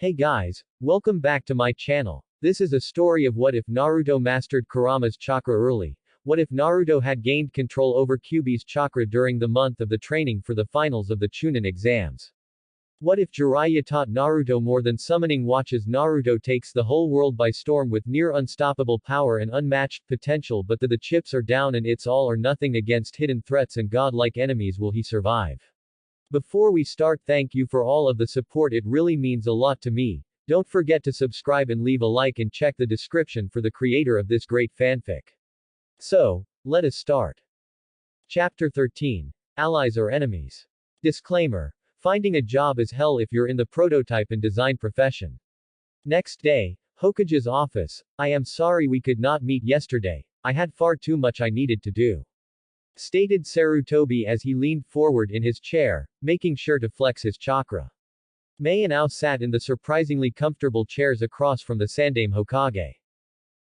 Hey guys, welcome back to my channel. This is a story of what if Naruto mastered Kurama's chakra early. What if Naruto had gained control over Kyuubi's chakra during the month of the training for the finals of the Chunin exams. What if Jiraiya taught Naruto more than summoning watches? Naruto takes the whole world by storm with near unstoppable power and unmatched potential, but the chips are down and it's all or nothing against hidden threats and godlike enemies. Will he survive? Before we start, thank you for all of the support, it really means a lot to me. Don't forget to subscribe and leave a like and check the description for the creator of this great fanfic. So, let us start. Chapter 13. Allies or Enemies. Disclaimer. Finding a job is hell if you're in the prototype and design profession. Next day, Hokage's office. I am sorry we could not meet yesterday. I had far too much I needed to do, stated Sarutobi as he leaned forward in his chair, making sure to flex his chakra. Mei and Ao sat in the surprisingly comfortable chairs across from the Sandaime Hokage.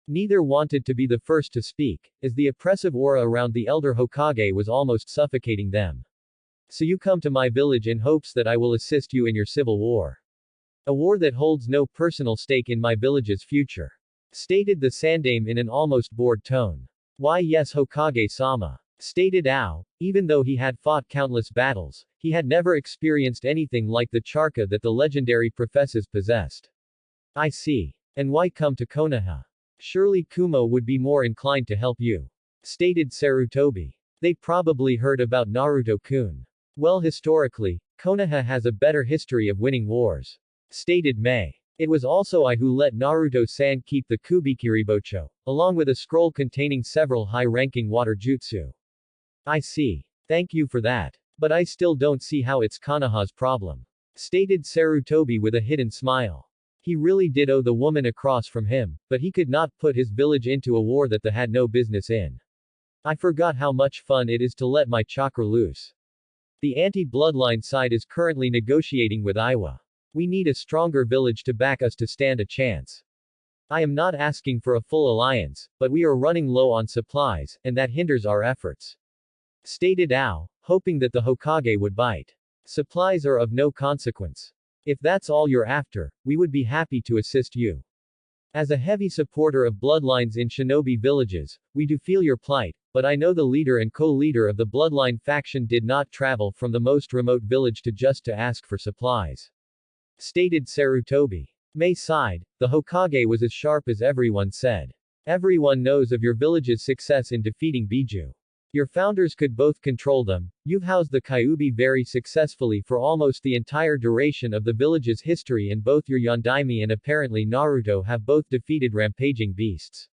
Neither wanted to be the first to speak, as the oppressive aura around the elder Hokage was almost suffocating them. So you come to my village in hopes that I will assist you in your civil war. A war that holds no personal stake in my village's future, stated the Sandaime in an almost bored tone. Why yes, Hokage-sama, stated Ao. Even though he had fought countless battles, he had never experienced anything like the chakra that the legendary professors possessed. I see. And why come to Konoha? Surely Kumo would be more inclined to help you, stated Sarutobi. They probably heard about Naruto-kun. Well, historically, Konoha has a better history of winning wars, stated Mei. It was also I who let Naruto-san keep the Kubikiribocho, along with a scroll containing several high-ranking water jutsu. I see. Thank you for that. But I still don't see how it's Konoha's problem, stated Sarutobi with a hidden smile. He really did owe the woman across from him, but he could not put his village into a war that they had no business in. I forgot how much fun it is to let my chakra loose. The anti-bloodline side is currently negotiating with Iwa. We need a stronger village to back us to stand a chance. I am not asking for a full alliance, but we are running low on supplies, and that hinders our efforts, stated Ao, hoping that the Hokage would bite. Supplies are of no consequence. If that's all you're after, we would be happy to assist you. As a heavy supporter of bloodlines in shinobi villages, we do feel your plight, but I know the leader and co-leader of the bloodline faction did not travel from the most remote village to ask for supplies, stated Sarutobi. Mei sighed. The Hokage was as sharp as everyone said. Everyone knows of your village's success in defeating Biju. Your founders could both control them. You've housed the Kyuubi very successfully for almost the entire duration of the village's history, and both your Yondaime and apparently Naruto have both defeated rampaging beasts.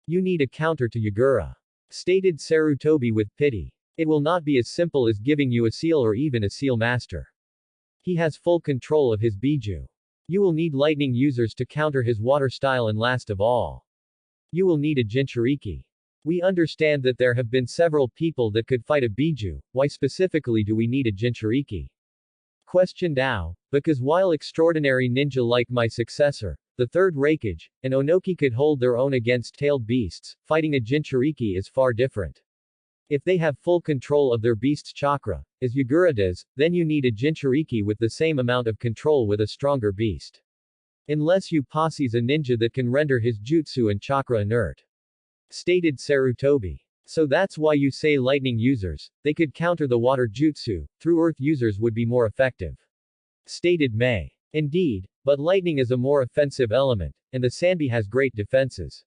You need a counter to Yagura, stated Sarutobi with pity. It will not be as simple as giving you a seal or even a seal master. He has full control of his Biju. You will need lightning users to counter his water style, and last of all, you will need a Jinchuriki. We understand that there have been several people that could fight a Biju. Why specifically do we need a Jinchuriki? Questioned Ao. Because while extraordinary ninja like my successor, the third Raikage, and Onoki could hold their own against tailed beasts, fighting a Jinchuriki is far different. If they have full control of their beast's chakra, as Yagura does, then you need a Jinchuriki with the same amount of control with a stronger beast. Unless you posse's a ninja that can render his jutsu and chakra inert, stated Sarutobi. So that's why you say lightning users, they could counter the water jutsu, through earth users would be more effective, stated Mei. Indeed, but lightning is a more offensive element, and the Sanbi has great defenses,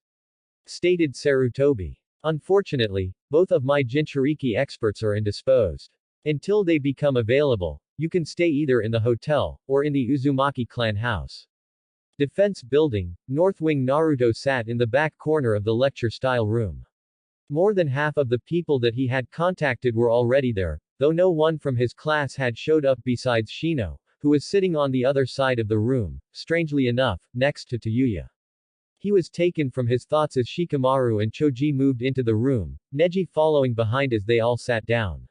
stated Sarutobi. Unfortunately, both of my Jinchuriki experts are indisposed. Until they become available, you can stay either in the hotel, or in the Uzumaki clan house. Defense Building, North Wing. Naruto sat in the back corner of the lecture-style room. More than half of the people that he had contacted were already there, though no one from his class had showed up besides Shino, who was sitting on the other side of the room, strangely enough, next to Tayuya. He was taken from his thoughts as Shikamaru and Choji moved into the room, Neji following behind as they all sat down.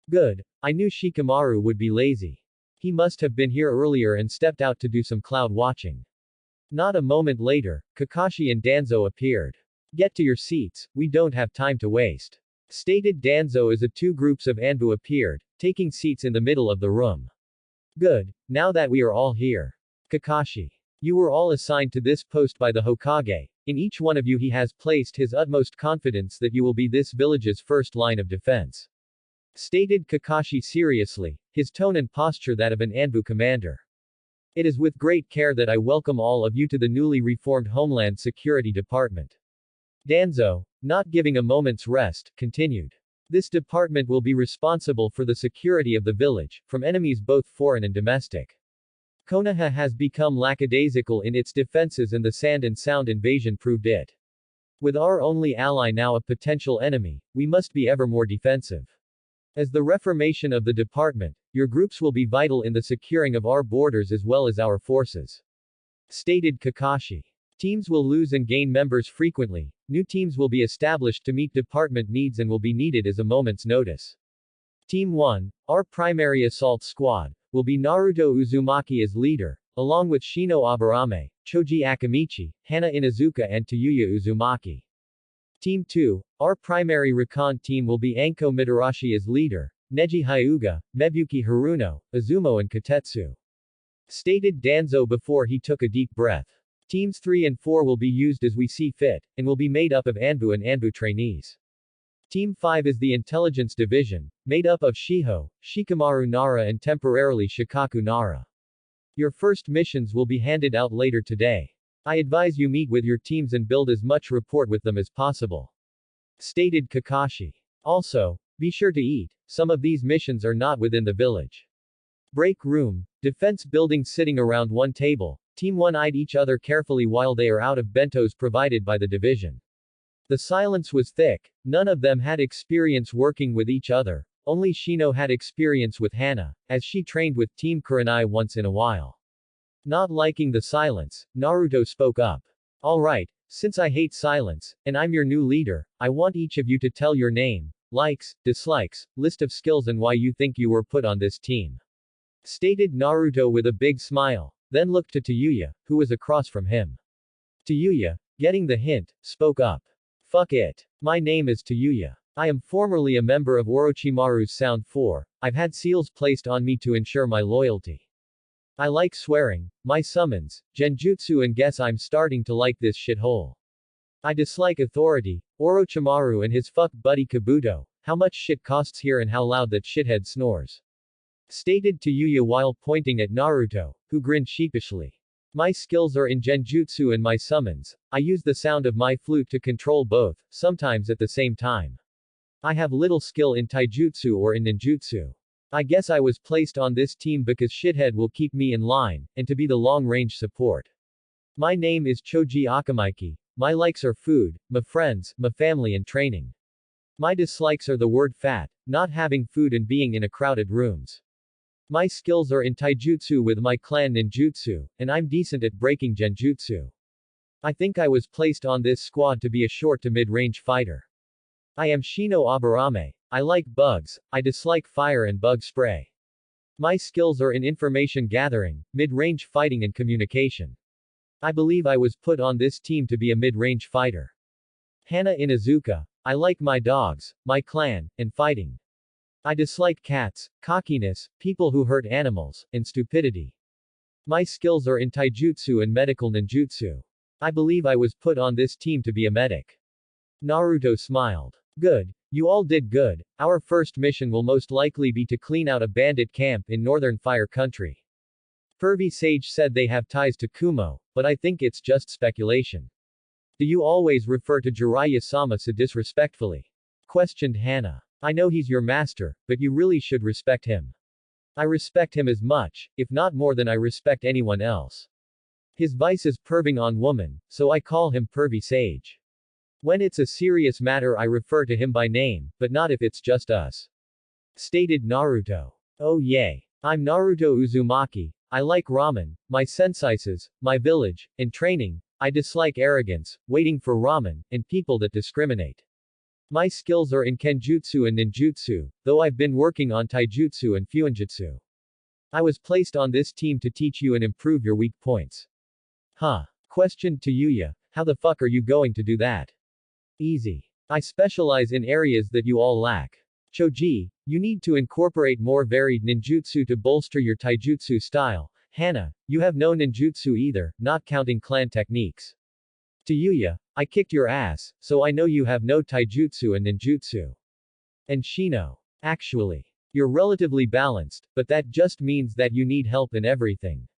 Good. I knew Shikamaru would be lazy. He must have been here earlier and stepped out to do some cloud watching. Not a moment later, Kakashi and Danzo appeared. Get to your seats, we don't have time to waste, stated Danzo as the two groups of Anbu appeared, taking seats in the middle of the room. Good, now that we are all here, Kakashi. You were all assigned to this post by the Hokage. In each one of you he has placed his utmost confidence that you will be this village's first line of defense. Stated Kakashi seriously, his tone and posture that of an Anbu commander. It is with great care that I welcome all of you to the newly reformed Homeland Security Department. Danzo, not giving a moment's rest, continued. This department will be responsible for the security of the village, from enemies both foreign and domestic. Konoha has become lackadaisical in its defenses and the Sand and Sound invasion proved it. With our only ally now a potential enemy, we must be ever more defensive. As the reformation of the department, your groups will be vital in the securing of our borders as well as our forces. Stated Kakashi. Teams will lose and gain members frequently, new teams will be established to meet department needs and will be needed as a moment's notice. Team 1, our primary assault squad, will be Naruto Uzumaki as leader, along with Shino Aburame, Choji Akamichi, Hana Inazuka and Tayuya Uzumaki. Team 2, our primary recon team will be Anko Mitarashi as leader, Neji Hyuga, Mebuki Haruno, Azumo and Katetsu. Stated Danzo before he took a deep breath. Teams 3 and 4 will be used as we see fit, and will be made up of Anbu and Anbu trainees. Team 5 is the intelligence division, made up of Shiho, Shikamaru Nara and temporarily Shikaku Nara. Your first missions will be handed out later today. I advise you meet with your teams and build as much rapport with them as possible. Stated Kakashi. Also, be sure to eat, some of these missions are not within the village. Break room, defense building sitting around one table, Team 1 eyed each other carefully while they are out of bentos provided by the division. The silence was thick, none of them had experience working with each other, only Shino had experience with Hana, as she trained with Team Kurenai once in a while. Not liking the silence, Naruto spoke up. Alright, since I hate silence, and I'm your new leader, I want each of you to tell your name, likes, dislikes, list of skills and why you think you were put on this team. Stated Naruto with a big smile, then looked to Tayuya, who was across from him. Tayuya, getting the hint, spoke up. Fuck it. My name is Tayuya. I am formerly a member of Orochimaru's Sound 4, I've had seals placed on me to ensure my loyalty. I like swearing, my summons, genjutsu and guess I'm starting to like this shithole. I dislike authority, Orochimaru and his fuck buddy Kabuto, how much shit costs here and how loud that shithead snores. Stated Tayuya while pointing at Naruto, who grinned sheepishly. My skills are in genjutsu and my summons, I use the sound of my flute to control both, sometimes at the same time. I have little skill in taijutsu or in ninjutsu. I guess I was placed on this team because shithead will keep me in line, and to be the long-range support. My name is Choji Akamaiki, my likes are food, my friends, my family and training. My dislikes are the word fat, not having food and being in a crowded rooms. My skills are in taijutsu with my clan ninjutsu, and I'm decent at breaking genjutsu. I think I was placed on this squad to be a short to mid-range fighter. I am Shino Aburame. I like bugs, I dislike fire and bug spray. My skills are in information gathering, mid-range fighting and communication. I believe I was put on this team to be a mid-range fighter. Hana Inazuka. I like my dogs, my clan, and fighting. I dislike cats, cockiness, people who hurt animals, and stupidity. My skills are in taijutsu and medical ninjutsu. I believe I was put on this team to be a medic. Naruto smiled. Good. You all did good. Our first mission will most likely be to clean out a bandit camp in northern Fire Country. Pervy Sage said they have ties to Kumo, but I think it's just speculation. Do you always refer to Jiraiya-sama so disrespectfully? Questioned Hana. I know he's your master, but you really should respect him. I respect him as much, if not more than I respect anyone else. His vice is perving on woman, so I call him Pervy Sage. When it's a serious matter I refer to him by name, but not if it's just us. Stated Naruto. Oh yay. I'm Naruto Uzumaki, I like ramen, my senseises, my village, and training, I dislike arrogance, waiting for ramen, and people that discriminate. My skills are in kenjutsu and ninjutsu, though I've been working on taijutsu and fuinjutsu. I was placed on this team to teach you and improve your weak points. Huh? Questioned Tayuya, how the fuck are you going to do that? Easy. I specialize in areas that you all lack. Choji, you need to incorporate more varied ninjutsu to bolster your taijutsu style, Hana, you have no ninjutsu either, not counting clan techniques. To Yuya, I kicked your ass, so I know you have no taijutsu and ninjutsu. And Shino. Actually. You're relatively balanced, but that just means that you need help in everything.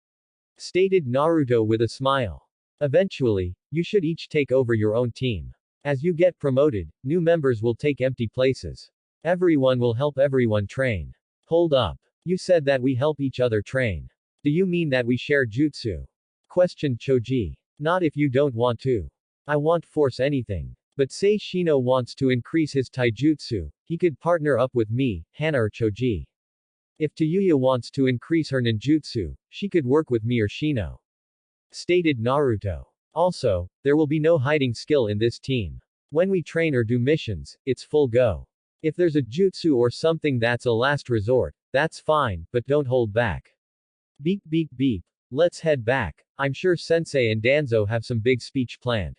Stated Naruto with a smile. Eventually, you should each take over your own team. As you get promoted, new members will take empty places. Everyone will help everyone train. Hold up. You said that we help each other train. Do you mean that we share jutsu? Questioned Choji. Not if you don't want to. I won't force anything. But say Shino wants to increase his taijutsu, he could partner up with me, Hana or Choji. If Tayuya wants to increase her ninjutsu, she could work with me or Shino. Stated Naruto. Also, there will be no hiding skill in this team. When we train or do missions, it's full go. If there's a jutsu or something that's a last resort, that's fine, but don't hold back. Beep beep beep. Let's head back. I'm sure Sensei and Danzo have some big speech planned.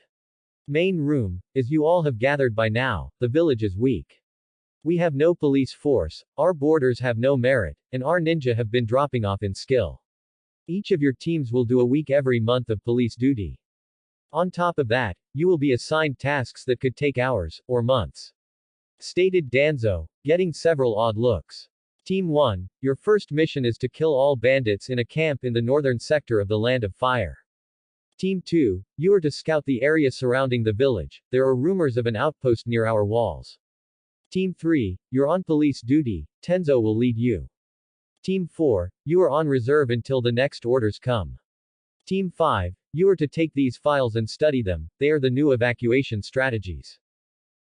Main room, as you all have gathered by now, the village is weak. We have no police force, our boarders have no merit, and our ninja have been dropping off in skill. Each of your teams will do a week every month of police duty. On top of that, you will be assigned tasks that could take hours, or months. Stated Danzo, getting several odd looks. Team 1, your first mission is to kill all bandits in a camp in the northern sector of the Land of Fire. Team 2, you are to scout the area surrounding the village, there are rumors of an outpost near our walls. Team 3, you're on police duty, Tenzo will lead you. Team 4, you are on reserve until the next orders come. Team 5, you are to take these files and study them, they are the new evacuation strategies.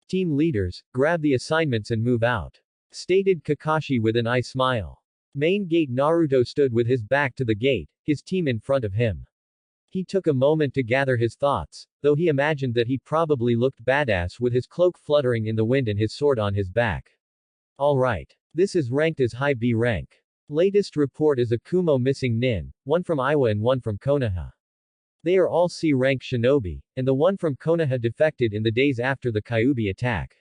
Team leaders, grab the assignments and move out. Stated Kakashi with an eye smile. Main gate Naruto stood with his back to the gate, his team in front of him. He took a moment to gather his thoughts, though he imagined that he probably looked badass with his cloak fluttering in the wind and his sword on his back. Alright. This is ranked as high B rank. Latest report is a Kumo missing nin, one from Iwa and one from Konoha. They are all C rank shinobi, and the one from Konoha defected in the days after the Kyuubi attack.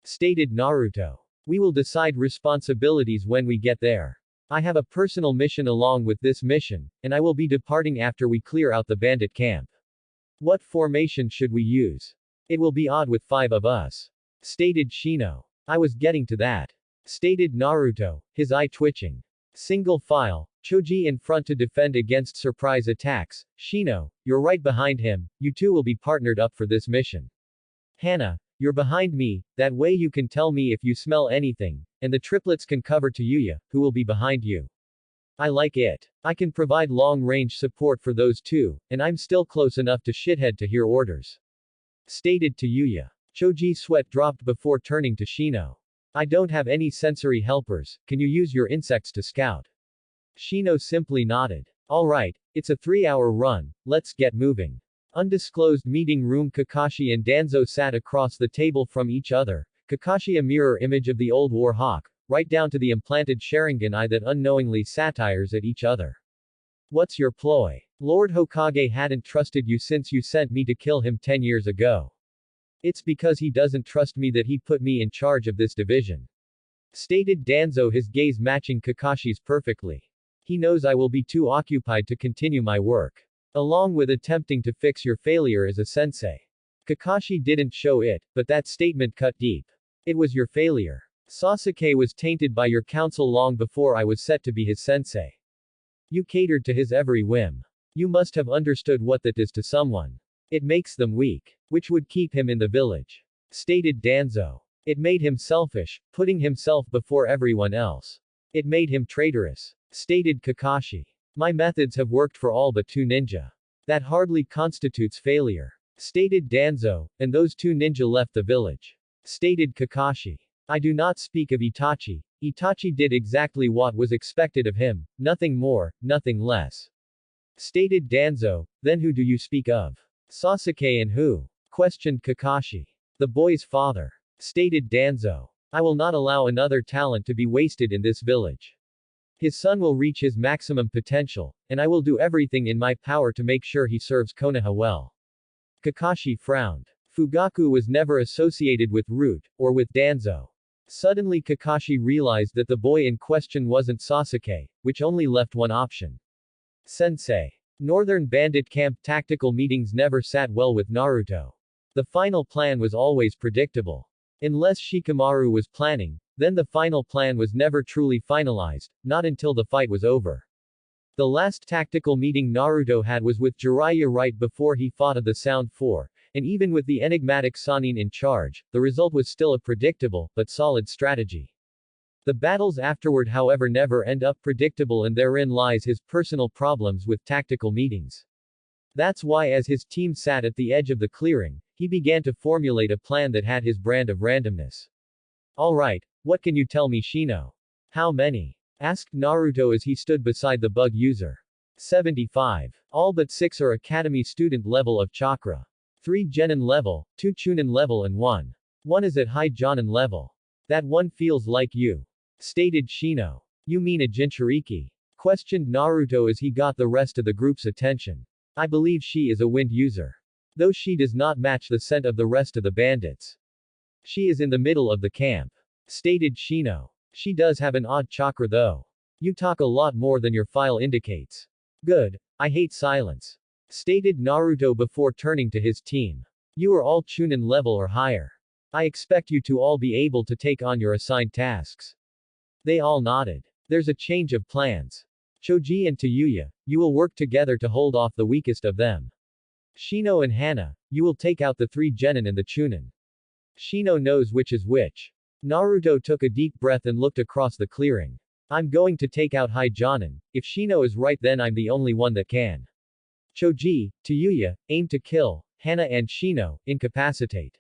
Stated Naruto. We will decide responsibilities when we get there. I have a personal mission along with this mission, and I will be departing after we clear out the bandit camp. What formation should we use? It will be odd with 5 of us. Stated Shino. I was getting to that. Stated Naruto, his eye twitching. Single file, Choji in front to defend against surprise attacks. Shino, you're right behind him, you two will be partnered up for this mission. Hana, you're behind me, that way you can tell me if you smell anything, and the triplets can cover to Yuya, who will be behind you. I like it. I can provide long-range support for those two, and I'm still close enough to shithead to hear orders. Stated to Yuya. Choji's sweat dropped before turning to Shino. I don't have any sensory helpers, can you use your insects to scout? Shino simply nodded. Alright, it's a 3-hour run, let's get moving. Undisclosed meeting room. Kakashi and Danzo sat across the table from each other, Kakashi a mirror image of the old war hawk, right down to the implanted Sharingan eye that unknowingly satires at each other. What's your ploy? Lord Hokage hadn't trusted you since you sent me to kill him 10 years ago. It's because he doesn't trust me that he put me in charge of this division. Stated Danzo, his gaze matching Kakashi's perfectly. He knows I will be too occupied to continue my work. Along with attempting to fix your failure as a sensei. Kakashi didn't show it, but that statement cut deep. It was your failure. Sasuke was tainted by your counsel long before I was set to be his sensei. You catered to his every whim. You must have understood what that is to someone. It makes them weak, which would keep him in the village. Stated Danzo. It made him selfish, putting himself before everyone else. It made him traitorous. Stated Kakashi. My methods have worked for all but 2 ninja. That hardly constitutes failure. Stated Danzo, and those 2 ninja left the village. Stated Kakashi. I do not speak of Itachi. Itachi did exactly what was expected of him, nothing more, nothing less. Stated Danzo, then who do you speak of? Sasuke and who? Questioned Kakashi. The boy's father. Stated Danzo. I will not allow another talent to be wasted in this village. His son will reach his maximum potential, and I will do everything in my power to make sure he serves Konoha well. Kakashi frowned. Fugaku was never associated with Root, or with Danzo. Suddenly Kakashi realized that the boy in question wasn't Sasuke, which only left one option. Sensei. Northern Bandit camp tactical meetings never sat well with Naruto. The final plan was always predictable. Unless Shikamaru was planning, then the final plan was never truly finalized, not until the fight was over. The last tactical meeting Naruto had was with Jiraiya right before he fought of the Sound Four, and even with the enigmatic Sannin in charge, the result was still a predictable, but solid strategy. The battles afterward however never end up predictable, and therein lies his personal problems with tactical meetings. That's why as his team sat at the edge of the clearing, he began to formulate a plan that had his brand of randomness. Alright, what can you tell me, Shino? How many? Asked Naruto as he stood beside the bug user. 75. All but 6 are academy student level of chakra. 3 genin level, 2 chunin level and 1 is at high jonin level. That one feels like you. Stated Shino. You mean a Jinchuriki? Questioned Naruto as he got the rest of the group's attention. I believe she is a wind user. Though she does not match the scent of the rest of the bandits. She is in the middle of the camp. Stated Shino. She does have an odd chakra though. You talk a lot more than your file indicates. Good. I hate silence. Stated Naruto before turning to his team. You are all chunin level or higher. I expect you to all be able to take on your assigned tasks. They all nodded. There's a change of plans. Choji and Tayuya, you will work together to hold off the weakest of them. Shino and Hana, you will take out the 3 genin and the chunin. Shino knows which is which. Naruto took a deep breath and looked across the clearing. I'm going to take out high jonin. If Shino is right, then I'm the only one that can. Choji, Tayuya, aim to kill. Hana and Shino, incapacitate.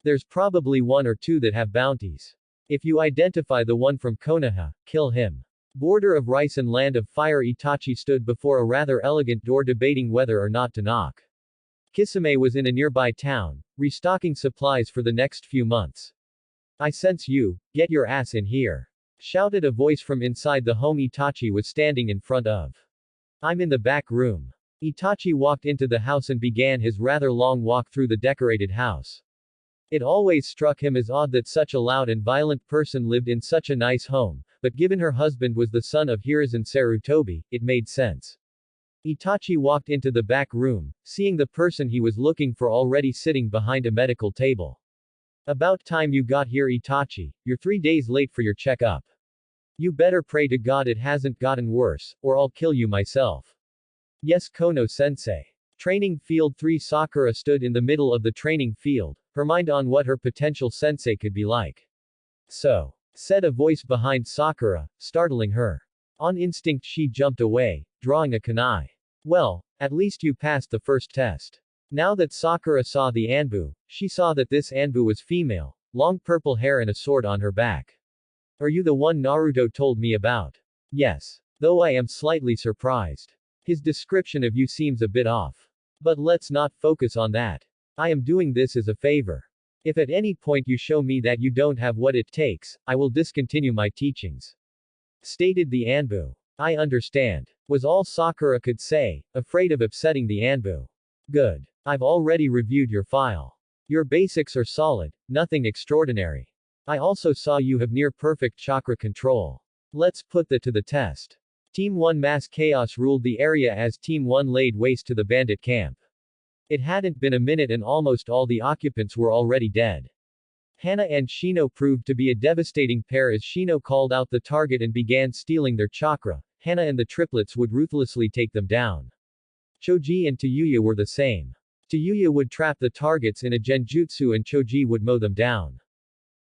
There's probably 1 or 2 that have bounties. If you identify the one from Konoha, kill him. Border of Rice and Land of Fire. Itachi stood before a rather elegant door debating whether or not to knock. Kisame was in a nearby town, restocking supplies for the next few months. I sense you, get your ass in here. Shouted a voice from inside the home Itachi was standing in front of. I'm in the back room. Itachi walked into the house and began his rather long walk through the decorated house. It always struck him as odd that such a loud and violent person lived in such a nice home, but given her husband was the son of Hiruzen Sarutobi, it made sense. Itachi walked into the back room, seeing the person he was looking for already sitting behind a medical table. About time you got here, Itachi. You're 3 days late for your checkup. You better pray to God it hasn't gotten worse, or I'll kill you myself. Yes, Kono-sensei. Training Field 3. Sakura stood in the middle of the training field, her mind on what her potential sensei could be like. So, said a voice behind Sakura, startling her. On instinct she jumped away, drawing a kunai. Well, at least you passed the first test. Now that Sakura saw the Anbu, she saw that this Anbu was female, long purple hair and a sword on her back. Are you the one Naruto told me about? Yes. Though I am slightly surprised. His description of you seems a bit off. But let's not focus on that. I am doing this as a favor. If at any point you show me that you don't have what it takes, I will discontinue my teachings. Stated the Anbu. I understand. Was all Sakura could say, afraid of upsetting the Anbu. Good. I've already reviewed your file. Your basics are solid, nothing extraordinary. I also saw you have near perfect chakra control. Let's put that to the test. Team 1 mass chaos ruled the area as Team 1 laid waste to the bandit camp. It hadn't been a minute and almost all the occupants were already dead. Hana and Shino proved to be a devastating pair as Shino called out the target and began stealing their chakra. Hana and the triplets would ruthlessly take them down. Choji and Tayuya were the same. Tayuya would trap the targets in a genjutsu and Choji would mow them down.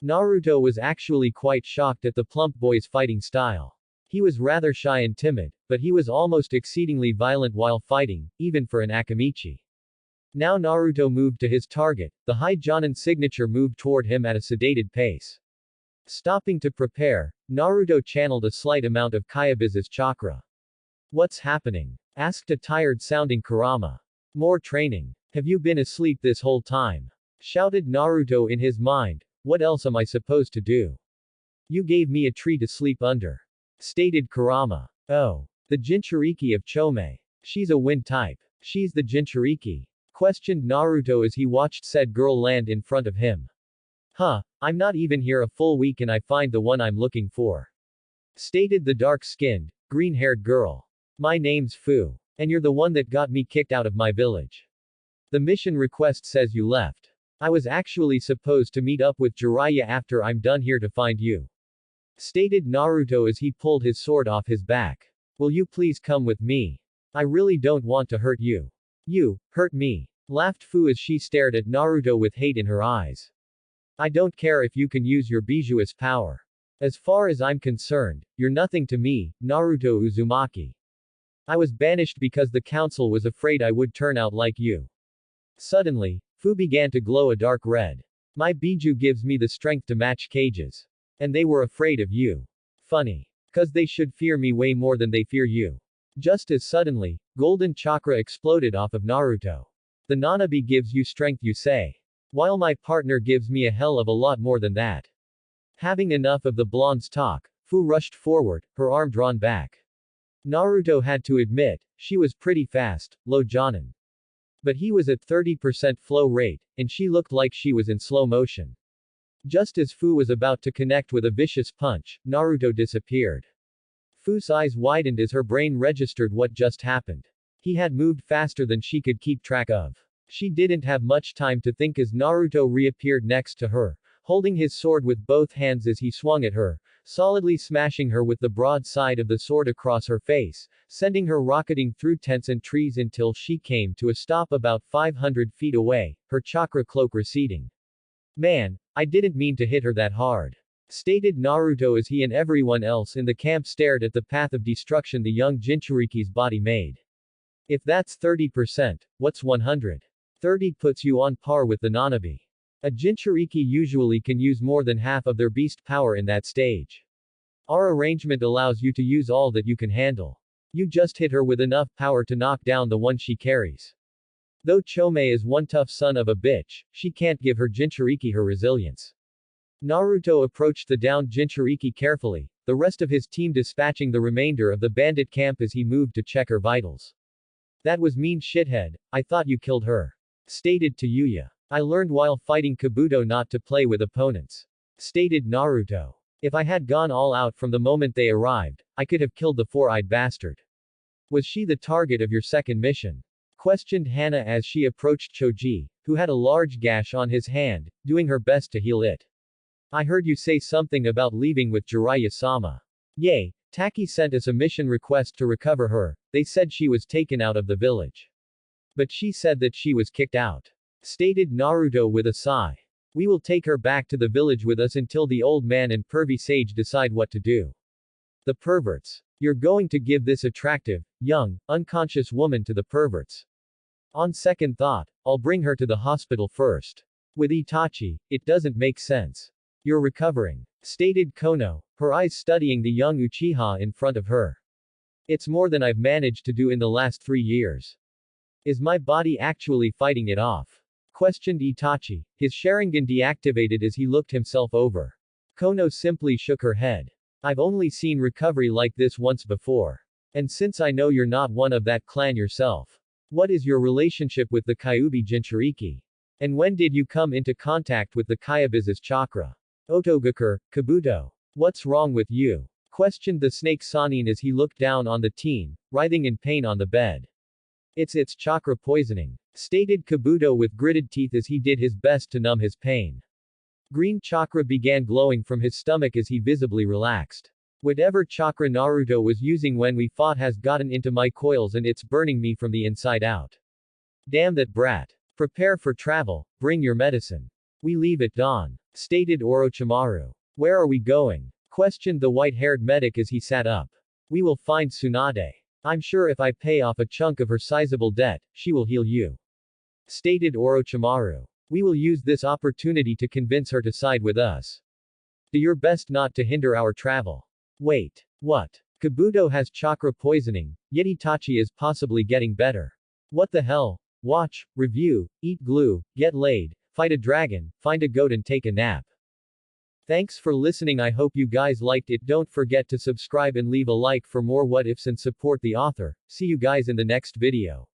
Naruto was actually quite shocked at the plump boy's fighting style. He was rather shy and timid, but he was almost exceedingly violent while fighting, even for an Akamichi. Now Naruto moved to his target, the high Jonin signature moved toward him at a sedated pace. Stopping to prepare, Naruto channeled a slight amount of Kyabisa's chakra. What's happening? Asked a tired-sounding Kurama. More training. Have you been asleep this whole time? Shouted Naruto in his mind. What else am I supposed to do? You gave me a tree to sleep under. Stated Kurama. Oh. The Jinchuriki of Chome. She's a wind type. She's the Jinchuriki. Questioned Naruto as he watched said girl land in front of him. Huh, I'm not even here a full week and I find the one I'm looking for. Stated the dark-skinned, green-haired girl. My name's Fu. And you're the one that got me kicked out of my village. The mission request says you left. I was actually supposed to meet up with Jiraiya after I'm done here to find you. Stated Naruto as he pulled his sword off his back. Will you please come with me? I really don't want to hurt you. You, hurt me. Laughed Fu as she stared at Naruto with hate in her eyes. I don't care if you can use your Bijui's power. As far as I'm concerned, you're nothing to me, Naruto Uzumaki. I was banished because the council was afraid I would turn out like you. Suddenly, Fu began to glow a dark red. My Biju gives me the strength to match cages. And they were afraid of you. Funny. 'Cause they should fear me way more than they fear you. Just as suddenly, golden chakra exploded off of Naruto. The Nanabi gives you strength, you say. While my partner gives me a hell of a lot more than that. Having enough of the blonde's talk, Fu rushed forward, her arm drawn back. Naruto had to admit, she was pretty fast, low Jonin. But he was at 30% flow rate, and she looked like she was in slow motion. Just as Fu was about to connect with a vicious punch, Naruto disappeared. Fu's eyes widened as her brain registered what just happened. He had moved faster than she could keep track of. She didn't have much time to think as Naruto reappeared next to her, holding his sword with both hands as he swung at her, solidly smashing her with the broad side of the sword across her face, sending her rocketing through tents and trees until she came to a stop about 500 feet away, her chakra cloak receding. Man, I didn't mean to hit her that hard. Stated Naruto as he and everyone else in the camp stared at the path of destruction the young Jinchuriki's body made. If that's 30%, what's 100? 30 puts you on par with the Nanabi. A Jinchuriki usually can use more than half of their beast power in that stage. Our arrangement allows you to use all that you can handle. You just hit her with enough power to knock down the one she carries. Though Chome is one tough son of a bitch, she can't give her Jinchuriki her resilience. Naruto approached the downed Jinchuriki carefully, the rest of his team dispatching the remainder of the bandit camp as he moved to check her vitals. That was mean shithead, I thought you killed her. Stated to Yuya. I learned while fighting Kabuto not to play with opponents. Stated Naruto. If I had gone all out from the moment they arrived, I could have killed the four-eyed bastard. Was she the target of your second mission? Questioned Hana as she approached Choji, who had a large gash on his hand, doing her best to heal it. I heard you say something about leaving with Jiraiya-sama. Yay, Taki sent us a mission request to recover her, they said she was taken out of the village. But she said that she was kicked out. Stated Naruto with a sigh. We will take her back to the village with us until the old man and pervy sage decide what to do. The perverts. You're going to give this attractive, young, unconscious woman to the perverts. On second thought, I'll bring her to the hospital first. With Itachi, it doesn't make sense. You're recovering. Stated Kono, her eyes studying the young Uchiha in front of her. It's more than I've managed to do in the last 3 years. Is my body actually fighting it off? Questioned Itachi, his Sharingan deactivated as he looked himself over. Kono simply shook her head. I've only seen recovery like this once before. And since I know you're not one of that clan yourself. What is your relationship with the Kyuubi Jinchuriki? And when did you come into contact with the Kyuubi's chakra? Otogakure, Kabuto. What's wrong with you? Questioned the snake Sanin as he looked down on the teen, writhing in pain on the bed. It's chakra poisoning. Stated Kabuto with gritted teeth as he did his best to numb his pain. Green chakra began glowing from his stomach as he visibly relaxed. Whatever chakra Naruto was using when we fought has gotten into my coils and it's burning me from the inside out. Damn that brat. Prepare for travel, bring your medicine. We leave at dawn. Stated Orochimaru. Where are we going? Questioned the white-haired medic as he sat up. We will find Tsunade. I'm sure if I pay off a chunk of her sizable debt, she will heal you. Stated Orochimaru. We will use this opportunity to convince her to side with us. Do your best not to hinder our travel. Wait. What? Kabuto has chakra poisoning, yet Itachi is possibly getting better. What the hell? Watch, review, eat glue, get laid, fight a dragon, find a goat and take a nap. Thanks for listening. I hope you guys liked it. Don't forget to subscribe and leave a like for more what ifs and support the author. See you guys in the next video.